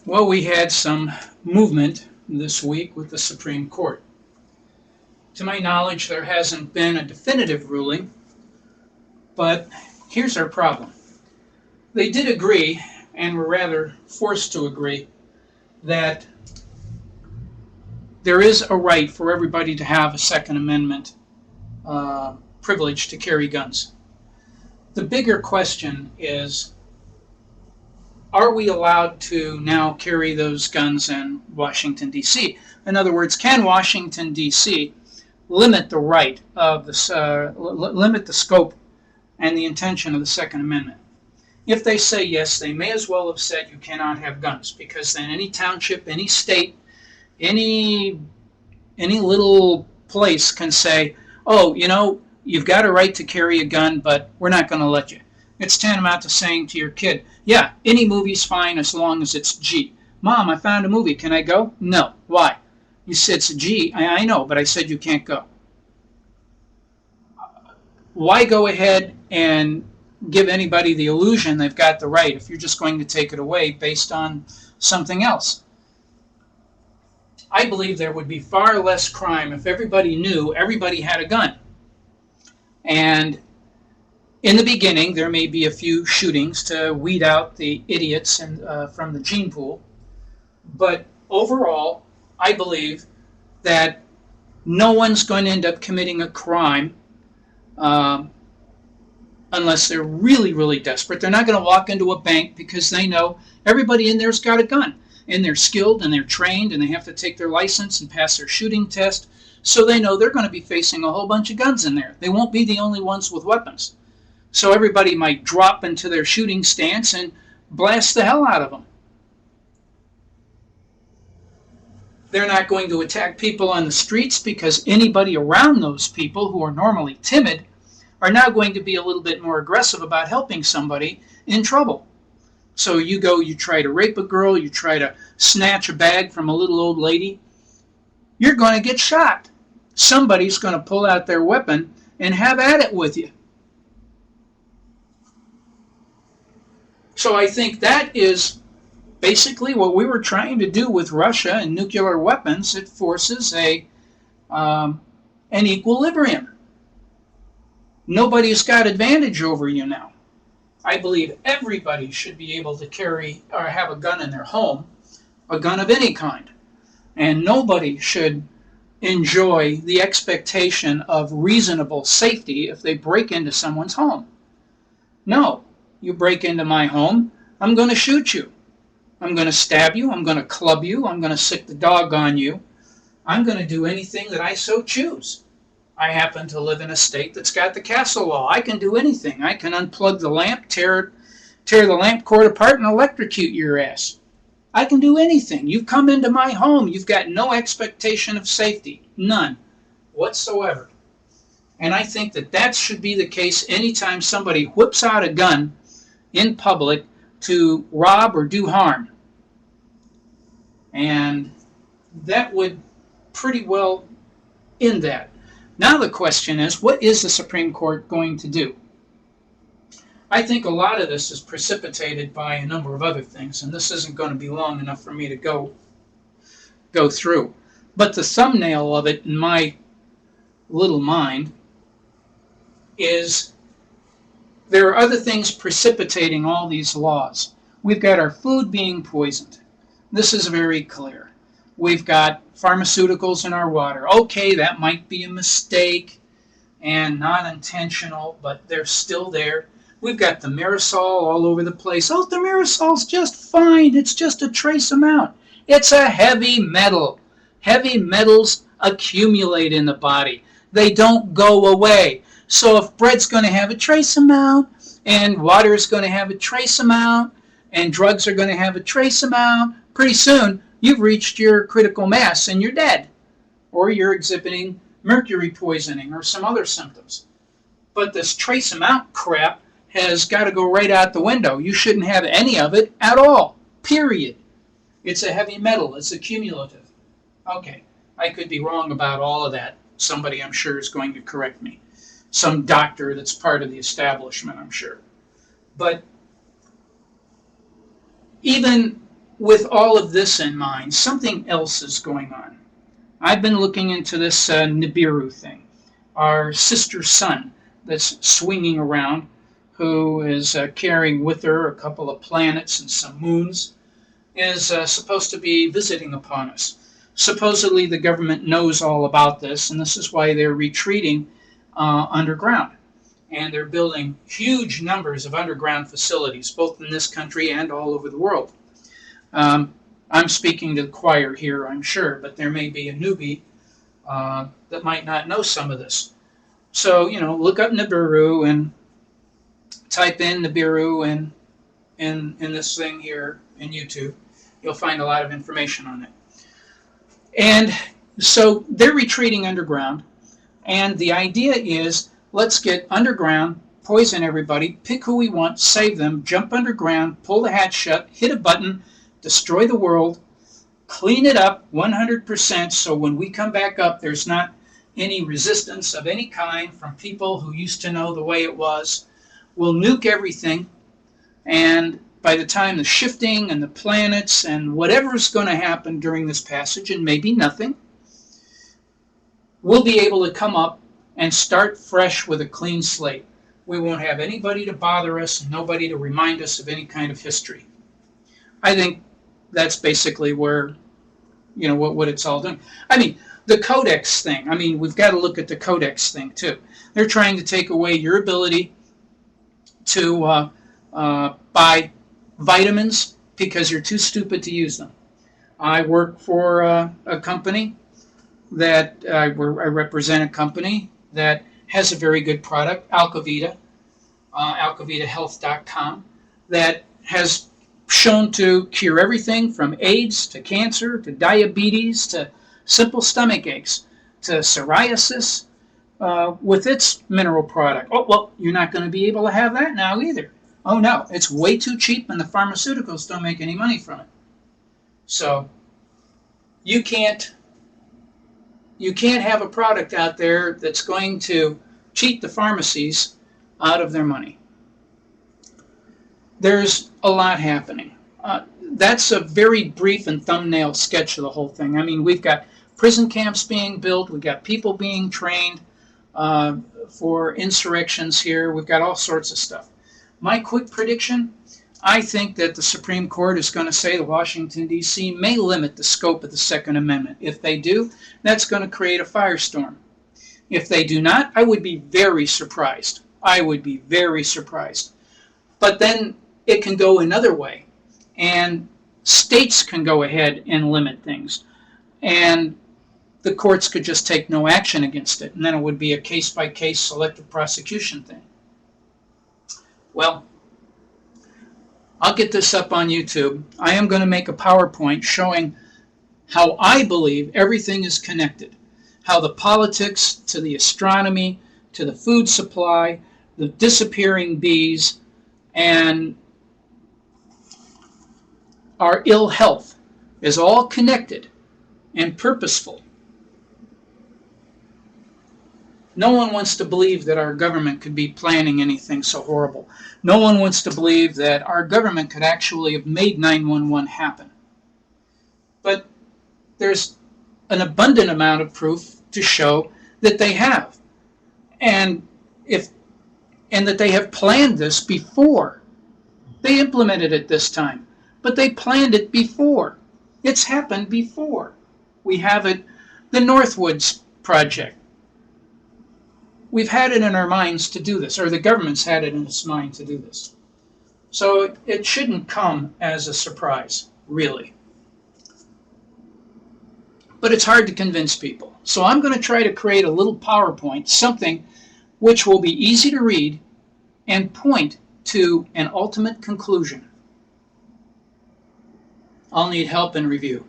Well, we had some movement this week with the Supreme Court. To my knowledge, there hasn't been a definitive ruling, but here's our problem. They did agree, and were rather forced to agree, that there is a right for everybody to have a Second Amendment privilege to carry guns. The bigger question is, are we allowed to now carry those guns in Washington, D.C.? In other words, can Washington, D.C. limit the right of limit the scope and the intention of the Second Amendment? If they say yes, they may as well have said you cannot have guns, because then any township, any state, any little place can say, oh, you've got a right to carry a gun, but we're not going to let you. It's tantamount to saying to your kid, yeah, any movie's fine as long as it's G. Mom, I found a movie. Can I go? No. Why? You said it's G. I know, but I said you can't go. Why go ahead and give anybody the illusion they've got the right if you're just going to take it away based on something else? I believe there would be far less crime if everybody knew everybody had a gun. And in the beginning, there may be a few shootings to weed out the idiots from the gene pool. But overall, I believe that no one's going to end up committing a crime unless they're really, really desperate. They're not going to walk into a bank because they know everybody in there's got a gun. And they're skilled and they're trained and they have to take their license and pass their shooting test. So they know they're going to be facing a whole bunch of guns in there. They won't be the only ones with weapons. So everybody might drop into their shooting stance and blast the hell out of them. They're not going to attack people on the streets because anybody around those people who are normally timid are now going to be a little bit more aggressive about helping somebody in trouble. So you try to rape a girl, you try to snatch a bag from a little old lady, you're going to get shot. Somebody's going to pull out their weapon and have at it with you. So I think that is basically what we were trying to do with Russia and nuclear weapons. It forces an equilibrium. Nobody's got advantage over you now. I believe everybody should be able to carry or have a gun in their home, a gun of any kind. And nobody should enjoy the expectation of reasonable safety if they break into someone's home. No, you break into my home, I'm going to shoot you. I'm going to stab you, I'm going to club you, I'm going to sick the dog on you. I'm going to do anything that I so choose. I happen to live in a state that's got the castle law. I can do anything. I can unplug the lamp, tear the lamp cord apart, and electrocute your ass. I can do anything. You've come into my home. You've got no expectation of safety. None whatsoever. And I think that should be the case anytime somebody whips out a gun in public to rob or do harm. And that would pretty well end that. Now the question is, what is the Supreme Court going to do? I think a lot of this is precipitated by a number of other things, and this isn't going to be long enough for me to go through. But the thumbnail of it in my little mind is there are other things precipitating all these laws. We've got our food being poisoned. This is very clear. We've got pharmaceuticals in our water. Okay, that might be a mistake and not intentional, but they're still there. We've got the Marisol all over the place. Oh, the Marisol's just fine. It's just a trace amount. It's a heavy metal. Heavy metals accumulate in the body. They don't go away. So if bread's going to have a trace amount, and water is going to have a trace amount, and drugs are going to have a trace amount, pretty soon you've reached your critical mass and you're dead. Or you're exhibiting mercury poisoning or some other symptoms. But this trace amount crap has got to go right out the window. You shouldn't have any of it at all, period. It's a heavy metal. It's accumulative. Okay, I could be wrong about all of that. Somebody, I'm sure, is going to correct me. Some doctor that's part of the establishment, I'm sure. But even with all of this in mind, something else is going on. I've been looking into this Nibiru thing, our sister sun that's swinging around, who is carrying with her a couple of planets and some moons, is supposed to be visiting upon us. Supposedly the government knows all about this, and this is why they're retreating underground. And they're building huge numbers of underground facilities, both in this country and all over the world. I'm speaking to the choir here, I'm sure, but there may be a newbie that might not know some of this. So, look up Nibiru and type in Nibiru in this thing here in YouTube. You'll find a lot of information on it. And so they're retreating underground, and the idea is, let's get underground, poison everybody, pick who we want, save them, jump underground, pull the hatch shut, hit a button, destroy the world, clean it up 100% so when we come back up, there's not any resistance of any kind from people who used to know the way it was. We'll nuke everything, and by the time the shifting and the planets and whatever's going to happen during this passage, and maybe nothing, we'll be able to come up and start fresh with a clean slate. We won't have anybody to bother us and nobody to remind us of any kind of history. I think that's basically where, what it's all doing. I mean, the Codex thing, we've got to look at the Codex thing too. They're trying to take away your ability to buy vitamins because you're too stupid to use them. I work for a company that I represent a company that has a very good product, Alcovita, alcovitahealth.com, that has shown to cure everything from AIDS to cancer to diabetes to simple stomach aches to psoriasis with its mineral product. Oh, well, you're not going to be able to have that now either. Oh, no, it's way too cheap and the pharmaceuticals don't make any money from it. So you can't have a product out there that's going to cheat the pharmacies out of their money. There's a lot happening. That's a very brief and thumbnail sketch of the whole thing. We've got prison camps being built. We've got people being trained for insurrections here. We've got all sorts of stuff. My quick prediction, I think that the Supreme Court is going to say that Washington, D.C. may limit the scope of the Second Amendment. If they do, that's going to create a firestorm. If they do not, I would be very surprised. I would be very surprised. But then it can go another way, and states can go ahead and limit things, and the courts could just take no action against it, and then it would be a case-by-case selective prosecution thing. Well, I'll get this up on YouTube. I am going to make a PowerPoint showing how I believe everything is connected, how the politics to the astronomy, to the food supply, the disappearing bees, and our ill health is all connected and purposeful. No one wants to believe that our government could be planning anything so horrible. No one wants to believe that our government could actually have made 9/11 happen. But there's an abundant amount of proof to show that they have. And that they have planned this before. They implemented it this time, but they planned it before. It's happened before. We have it, the Northwoods Project. We've had it in our minds to do this, or the government's had it in its mind to do this. So it shouldn't come as a surprise, really. But it's hard to convince people. So I'm going to try to create a little PowerPoint, something which will be easy to read and point to an ultimate conclusion. I'll need help in review.